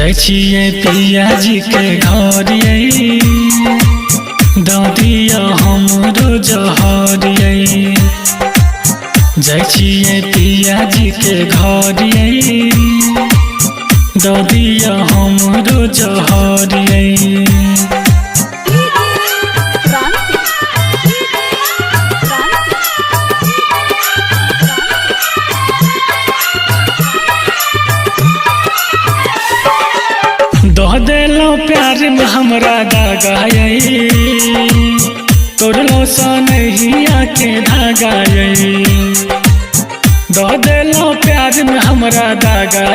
जाइ छियै पिया जी के घर दऽ दिअ हमरो जहर जाइ छियै पिया जी के घर दऽ दिअ हमरो जहर दह देलो प्यार में हमरा दागा तोड़लो सनहिया के धागा दह देलो प्यार में हमरा दागा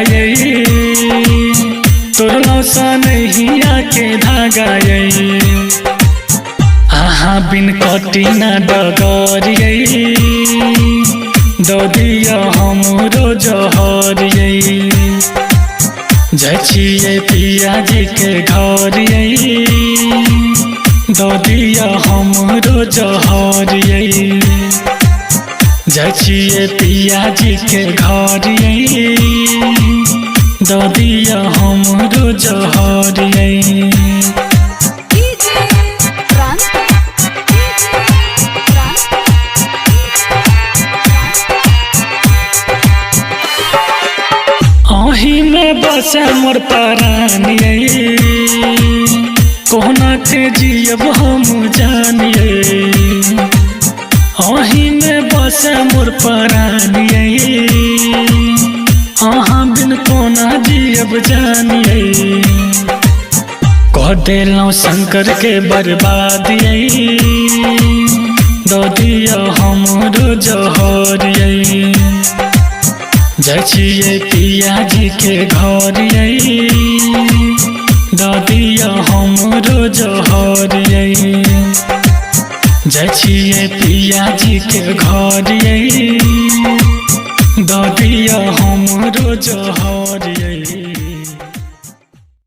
तोड़लो सनहिया के धागा आहा बिन कटी ना डगर दऽ दिअ हमरो जहर जाइ छियै पिया जी के घर दऽ दिअ हमरो जहर जाइ छियै पिया जी के घर दऽ दिअ हमरो जहर अही में बसे मोर प्राण कोना के जियब हम जानिए अही में बसे मोर प्राण अहाँ बिन कोना जियब जानिए कह देलौं शंकर के बर्बाद दऽ दिअ हमरो जहर जाइ छियै पिया जी के घर दऽ दिअ हमरो जहर जाइ छियै पिया जी के घर दऽ दिअ हमरो जहर